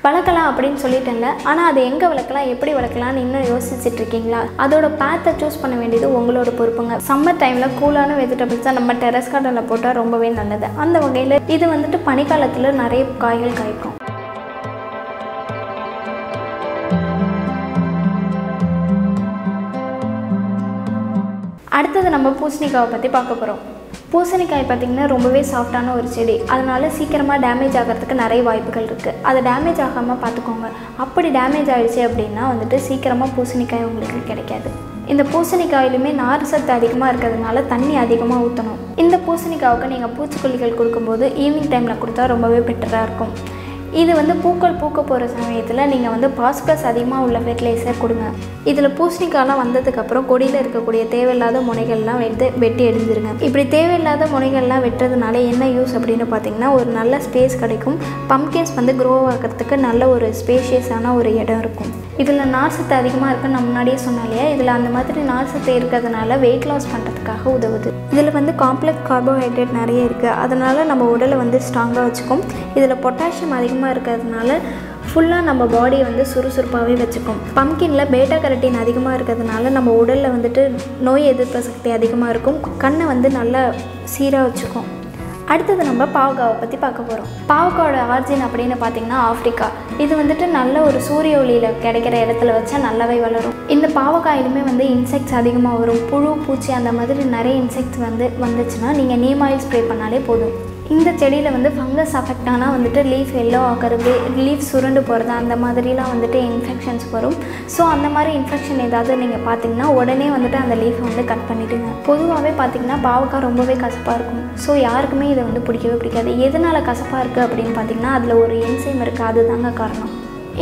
வளர்க்கலாம் அப்படின்னு சொல்லிட்டேன்ல, ஆனால் அதை எங்கே வளர்க்கலாம், எப்படி வளர்க்கலாம்னு இன்னும் யோசிச்சுட்டு இருக்கீங்களா? அதோட பேத்தை சூஸ் பண்ண வேண்டியது உங்களோட பொறுப்புங்க. சம்மர் டைமில் கூலான வெஜிடபிள்ஸை நம்ம டெரஸ் கார்டனில் போட்டால் ரொம்பவே நல்லது. அந்த வகையில் இது வந்துட்டு பனிக்காலத்தில் நிறைய காய்கள் காய்க்கும். அடுத்தது நம்ம பூசணிக்காவை பற்றி பார்க்க போகிறோம். பூசணிக்காய் பார்த்திங்கன்னா ரொம்பவே சாஃப்டான ஒரு செடி. அதனால் சீக்கிரமாக டேமேஜ் ஆகிறதுக்கு நிறைய வாய்ப்புகள் இருக்குது. அதை டேமேஜ் ஆகாமல் பார்த்துக்கோங்க. அப்படி டேமேஜ் ஆகிடுச்சு அப்படின்னா வந்துட்டு சீக்கிரமாக பூசணிக்காய் உங்களுக்கு கிடைக்காது. இந்த பூசணிக்காயிலுமே நார் சத்து அதிகமாக இருக்கிறதுனால தண்ணி அதிகமாக ஊற்றணும். இந்த பூசணிக்காவுக்கு நீங்கள் பூச்சிக்கொல்லிகள் கொடுக்கும்போது ஈவினிங் டைமில் கொடுத்தா ரொம்பவே பெட்டராக இருக்கும். இது வந்து பூக்கள் பூக்க போகிற சமயத்தில் நீங்கள் வந்து பாஸ்பரஸ் அதிகமாக உள்ள ஃபெர்டிலைசர் கொடுங்க. இதில் பூசணிக்காயெலாம் வந்ததுக்கப்புறம் கொடியில் இருக்கக்கூடிய தேவையில்லாத முனைகள்லாம் வெட்டி எடுத்துருங்க. இப்படி தேவையில்லாத முனைகள்லாம் வெட்டுறதுனால என்ன யூஸ் அப்படின்னு பார்த்தீங்கன்னா, ஒரு நல்ல ஸ்பேஸ் கிடைக்கும். பம்ப்கின்ஸ் வந்து க்ரோ ஆகிறதுக்கு நல்ல ஒரு ஸ்பேஷியஸான ஒரு இடம் இருக்கும். இதில் நார் சத்து அதிகமாக இருக்குன்னு நான் முன்னாடியே சொன்னேன் இல்லையா? இதில் அந்த மாதிரி நார் சத்து இருக்கிறதுனால வெயிட் லாஸ் பண்ணுறதுக்காக உதவுது. இதில் வந்து காம்ப்ளெக்ஸ் கார்போஹைட்ரேட் நிறைய இருக்குது. அதனால் நம்ம உடலை வந்து ஸ்ட்ராங்காக வச்சுக்கும். இதில் பொட்டாசியம் அதிகமாக இருக்கிறதுனால ஃபுல்லாக நம்ம பாடியை வந்து சுறுசுறுப்பாகவே வச்சுக்கும். பம்கினில் பேட்டா கரோட்டின் அதிகமாக இருக்கிறதுனால நம்ம உடலில் வந்துட்டு நோய் எதிர்ப்பு சக்தி அதிகமாக இருக்கும். கண்ணை வந்து நல்லா சீராக வச்சுக்கும். அடுத்தது நம்ம பாவக்காவை பற்றி பார்க்க போகிறோம். பாவக்காவோட ஆர்ஜின் அப்படின்னு பார்த்திங்கன்னா ஆஃப்ரிக்கா. இது வந்துட்டு நல்ல ஒரு சூரிய ஒளியில் கிடைக்கிற இடத்துல வச்சா நல்லாவே வளரும். இந்த பாவக்காயிலுமே வந்து இன்செக்ட்ஸ் அதிகமாக வரும். புழு பூச்சி அந்த மாதிரி நிறைய இன்செக்ட்ஸ் வந்துச்சுன்னா நீங்கள் நீம் ஆயில் ஸ்ப்ரே பண்ணாலே போதும். இந்த செடியில் வந்து ஃபங்கஸ் அஃபெக்ட் ஆனால் வந்துட்டு லீஃப் எல்லோ ஆகிறது, லீஃப் சுருண்டு போகிறது, அந்த மாதிரிலாம் வந்துட்டு இன்ஃபெக்ஷன்ஸ் வரும். ஸோ அந்த மாதிரி இன்ஃபெக்ஷன் ஏதாவது நீங்கள் பார்த்தீங்கன்னா உடனே வந்துட்டு அந்த லீஃப் வந்து கட் பண்ணிவிடுங்க. பொதுவாகவே பார்த்திங்கன்னா பாவக்காய் ரொம்பவே கசப்பாக இருக்கும். ஸோ யாருக்குமே இதை வந்து பிடிக்கவே பிடிக்காது. எதனால் கசப்பாக இருக்குது அப்படின்னு பார்த்திங்கன்னா அதில் ஒரு என்சைம் இருக்குது, அதுதாங்க காரணம்.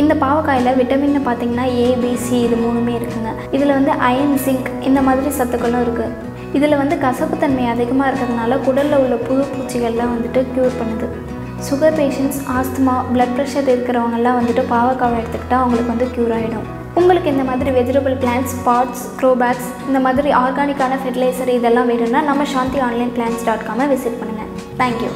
இந்த பாவக்காயில் விட்டமின் பார்த்திங்கன்னா A, B, C இது 3மே இருக்குங்க. இதில் வந்து அயன், ஜிங்க் இந்த மாதிரி சத்துக்களும் இருக்குது. இதில் வந்து கசப்புத்தன்மை அதிகமாக இருக்கிறதுனால குடலில் உள்ள புழு பூச்சிகள்லாம் வந்துட்டு க்யூர் பண்ணுது. Sugar patients, asthma, blood pressure இருக்கிறவங்கெல்லாம் வந்துட்டு பாவக்காவை எடுத்துக்கிட்டால் அவங்களுக்கு வந்து க்யூர் ஆகிடும். உங்களுக்கு இந்த மாதிரி vegetable plants, pots, grow bags இந்த மாதிரி ஆர்கானிக்கான ஃபெர்டிலைசர் இதெல்லாம் வேணும்னா நம்ம shanthi online plants.com விசிட் பண்ணுங்கள். தேங்க்யூ.